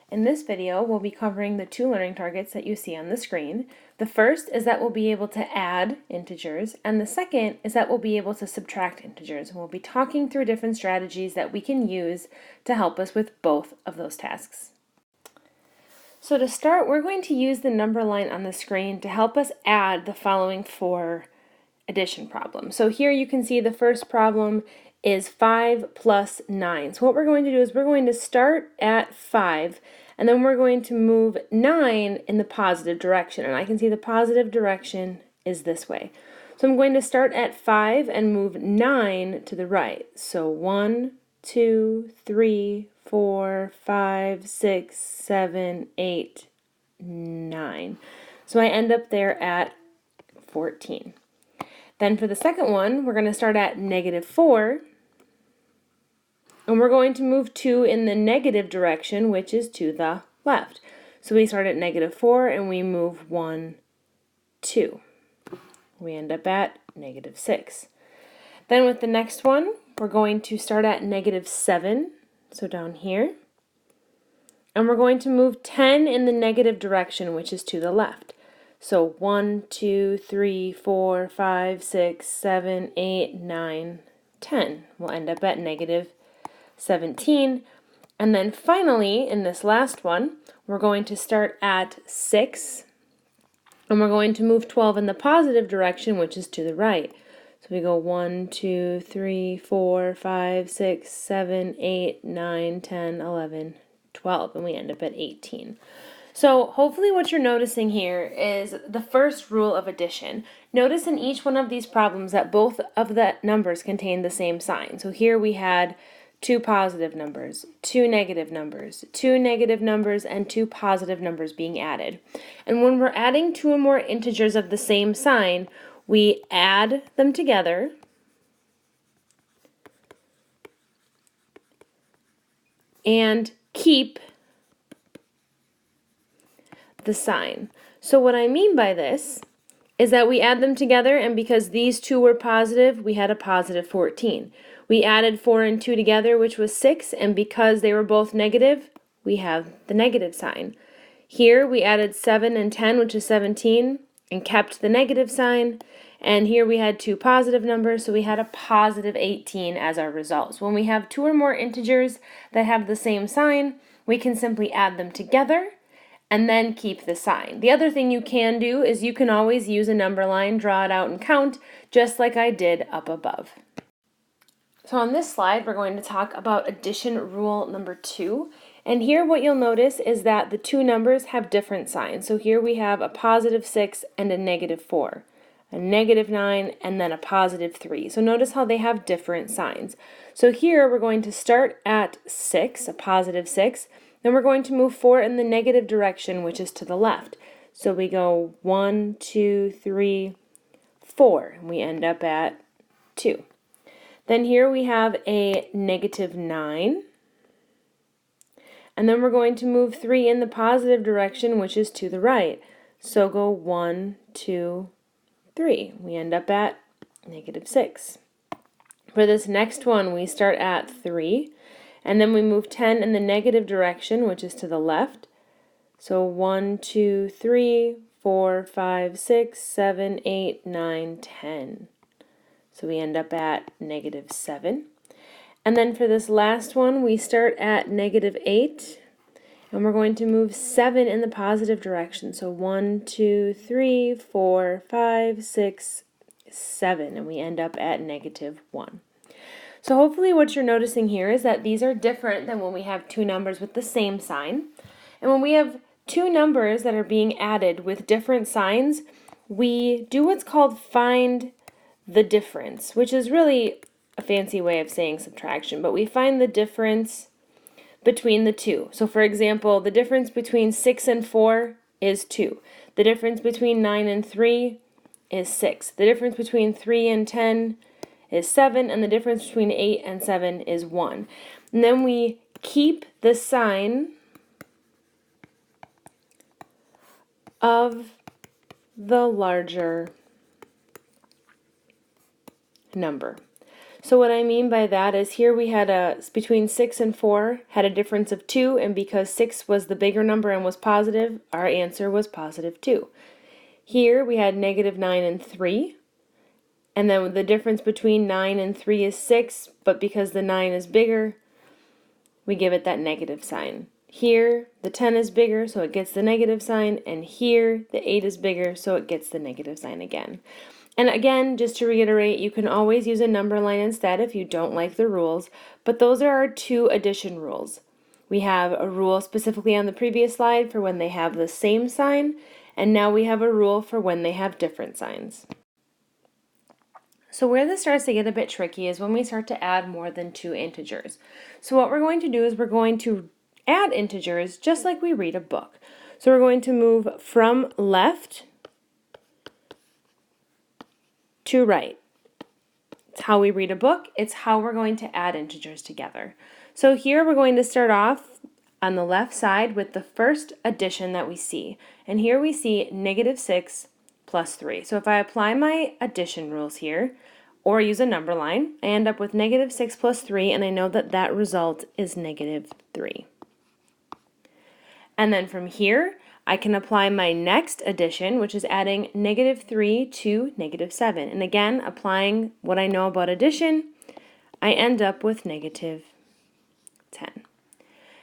In this video, we'll be covering the two learning targets that you see on the screen. The first is that we'll be able to add integers, and the second is that we'll be able to subtract integers. And we'll be talking through different strategies that we can use to help us with both of those tasks. So to start, we're going to use the number line on the screen to help us add the following four addition problems. So here you can see the first problem is 5 plus 9. So what we're going to do is we're going to start at 5, and then we're going to move 9 in the positive direction. And I can see the positive direction is this way. So I'm going to start at 5 and move 9 to the right. So 1, 2, 3, 4, 5, 6, 7, 8, 9. So I end up there at 14. Then for the second one, we're going to start at -4, and we're going to move 2 in the negative direction, which is to the left. So we start at -4 and we move 1, 2. We end up at -6. Then with the next one, we're going to start at -7, so down here, and we're going to move 10 in the negative direction, which is to the left. So 1, 2, 3, 4, 5, 6, 7, 8, 9, 10. We'll end up at -17. And then finally, in this last one, we're going to start at 6, and we're going to move 12 in the positive direction, which is to the right. So we go 1, 2, 3, 4, 5, 6, 7, 8, 9, 10, 11, 12, and we end up at 18. So hopefully what you're noticing here is the first rule of addition. Notice in each one of these problems that both of the numbers contain the same sign. So here we had two positive numbers, two negative numbers, two negative numbers, and two positive numbers being added. And when we're adding two or more integers of the same sign, we add them together and keep the sign. So what I mean by this is that we add them together, and because these two were positive, we had a positive 14. We added 4 and 2 together, which was 6, and because they were both negative, we have the negative sign. Here we added 7 and 10, which is 17, and kept the negative sign. And here we had two positive numbers, so we had a positive 18 as our result. So when we have two or more integers that have the same sign, we can simply add them together and then keep the sign. The other thing you can do is you can always use a number line, draw it out and count, just like I did up above. So on this slide, we're going to talk about addition rule number 2. And here what you'll notice is that the two numbers have different signs. So here we have a positive 6 and a -4, a -9, and then a positive 3. So notice how they have different signs. So here we're going to start at 6, a positive 6, then we're going to move 4 in the negative direction, which is to the left. So we go 1, 2, 3, 4, and we end up at 2. Then here we have a -9, and then we're going to move 3 in the positive direction, which is to the right. So go 1, 2, 3. We end up at -6. For this next one, we start at 3, and then we move 10 in the negative direction, which is to the left. So 1, 2, 3, 4, 5, 6, 7, 8, 9, 10. So we end up at -7. And then for this last one, we start at -8, and we're going to move 7 in the positive direction. So 1, 2, 3, 4, 5, 6, 7, and we end up at -1. So hopefully what you're noticing here is that these are different than when we have two numbers with the same sign. And when we have two numbers that are being added with different signs, we do what's called find the difference, which is really a fancy way of saying subtraction, but we find the difference between the two. So for example, the difference between 6 and 4 is 2. The difference between 9 and 3 is 6. The difference between 3 and 10 is 7, and the difference between 8 and 7 is 1. And then we keep the sign of the larger number. So what I mean by that is here we had between 6 and 4 had a difference of 2, and because 6 was the bigger number and was positive, our answer was positive 2. Here we had negative 9 and 3, and then the difference between 9 and 3 is 6, but because the 9 is bigger, we give it that negative sign. Here, the 10 is bigger, so it gets the negative sign, and here, the 8 is bigger, so it gets the negative sign again. And again, just to reiterate, you can always use a number line instead if you don't like the rules, but those are our two addition rules. We have a rule specifically on the previous slide for when they have the same sign, and now we have a rule for when they have different signs. So where this starts to get a bit tricky is when we start to add more than two integers. So what we're going to do is we're going to add integers just like we read a book. So we're going to move from left to right. It's how we read a book. It's how we're going to add integers together. So here we're going to start off on the left side with the first addition that we see. And here we see negative 6 plus 3. So if I apply my addition rules here, or use a number line, I end up with negative 6 plus 3, and I know that that result is negative 3. And then from here, I can apply my next addition, which is adding negative 3 to negative 7. And again, applying what I know about addition, I end up with negative 10.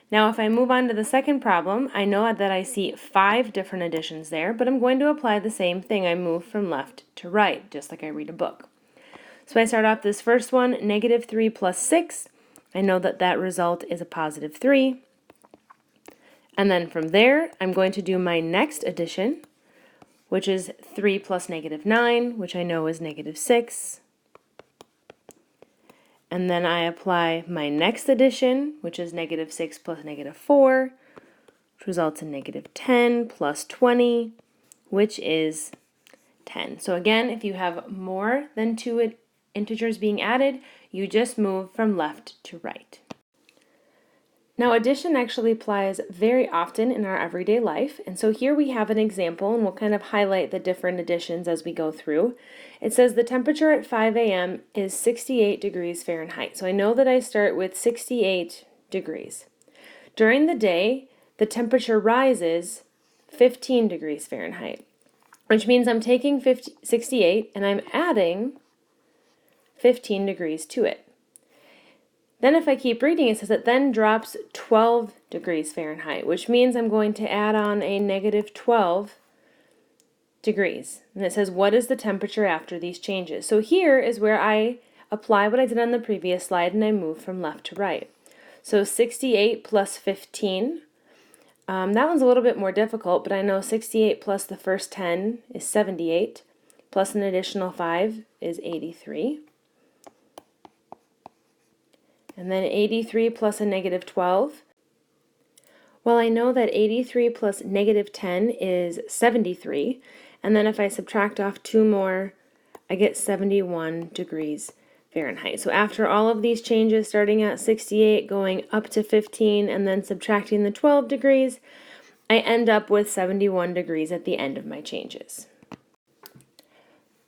Now if I move on to the second problem, I know that I see 5 different additions there, but I'm going to apply the same thing. I move from left to right, just like I read a book. So I start off this first one, negative 3 plus 6. I know that that result is a positive 3. And then from there, I'm going to do my next addition, which is 3 plus negative 9, which I know is negative 6. And then I apply my next addition, which is negative 6 plus negative 4, which results in negative 10 plus 20, which is 10. So again, if you have more than two integers being added, you just move from left to right. Now addition actually applies very often in our everyday life, and so here we have an example, and we'll kind of highlight the different additions as we go through. It says the temperature at 5 a.m. is 68 degrees Fahrenheit. So I know that I start with 68 degrees. During the day, the temperature rises 15 degrees Fahrenheit, which means I'm taking 68 and I'm adding 15 degrees to it. Then if I keep reading, it says it then drops 12 degrees Fahrenheit, which means I'm going to add on a negative 12 degrees. And it says, what is the temperature after these changes? So here is where I apply what I did on the previous slide, and I move from left to right. So 68 plus 15. That one's a little bit more difficult, but I know 68 plus the first 10 is 78, plus an additional 5 is 83. And then 83 plus a negative 12. Well, I know that 83 plus negative 10 is 73. And then if I subtract off 2 more, I get 71 degrees Fahrenheit. So after all of these changes, starting at 68, going up to 15, and then subtracting the 12 degrees, I end up with 71 degrees at the end of my changes.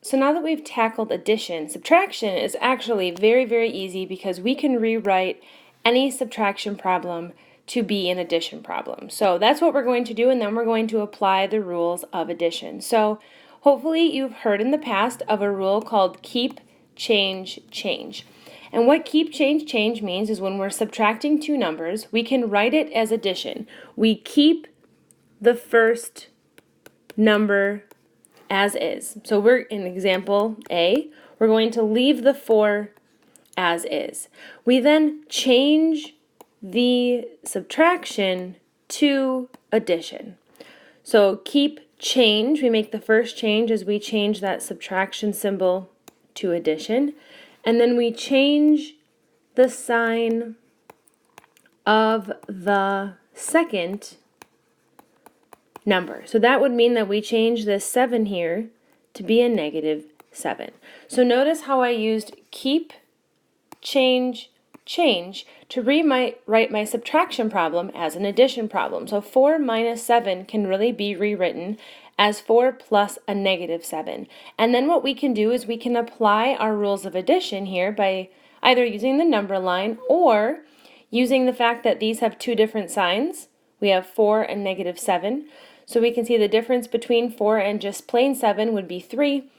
So now that we've tackled addition, subtraction is actually very, very easy because we can rewrite any subtraction problem to be an addition problem. So that's what we're going to do, and then we're going to apply the rules of addition. So hopefully you've heard in the past of a rule called keep, change, change. And what keep, change, change means is when we're subtracting two numbers, we can write it as addition. We keep the first number as is. So we're in example A, we're going to leave the 4 as is. We then change the subtraction to addition. So keep change, we make the first change as we change that subtraction symbol to addition, and then we change the sign of the second number. So that would mean that we change this 7 here to be a negative 7. So notice how I used keep, change, change to rewrite my subtraction problem as an addition problem. So 4 minus 7 can really be rewritten as 4 plus a negative 7. And then what we can do is we can apply our rules of addition here by either using the number line or using the fact that these have two different signs. We have 4 and negative 7. So we can see the difference between 4 and just plain 7 would be 3.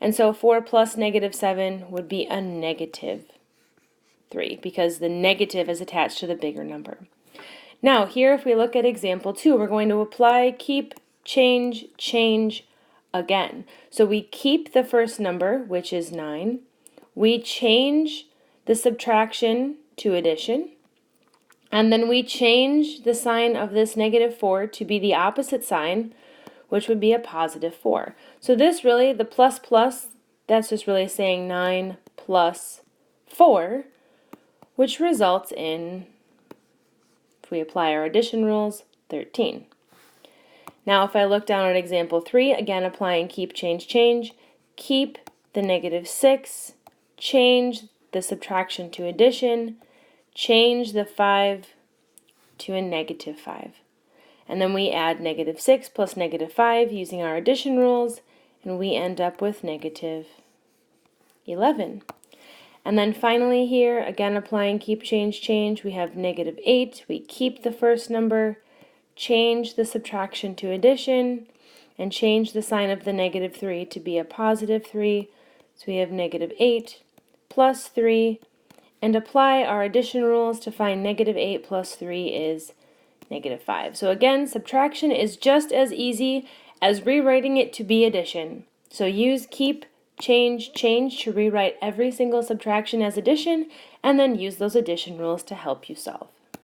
And so 4 plus negative 7 would be a negative 3 because the negative is attached to the bigger number. Now here if we look at example 2, we're going to apply keep, change, change again. So we keep the first number, which is 9. We change the subtraction to addition. And then we change the sign of this negative 4 to be the opposite sign, which would be a positive 4. So this really, the plus plus, that's just really saying 9 plus 4, which results in, if we apply our addition rules, 13. Now if I look down at example 3, again applying keep, change, change, keep the negative 6, change the subtraction to addition, change the 5 to a negative 5. And then we add negative 6 plus negative 5 using our addition rules, and we end up with negative 11. And then finally here, again applying keep, change, change, we have negative 8. We keep the first number, change the subtraction to addition, and change the sign of the negative 3 to be a positive 3. So we have negative 8 plus 3, and apply our addition rules to find negative 8 plus 3 is negative 5. So again, subtraction is just as easy as rewriting it to be addition. So use keep, change, change to rewrite every single subtraction as addition, and then use those addition rules to help you solve.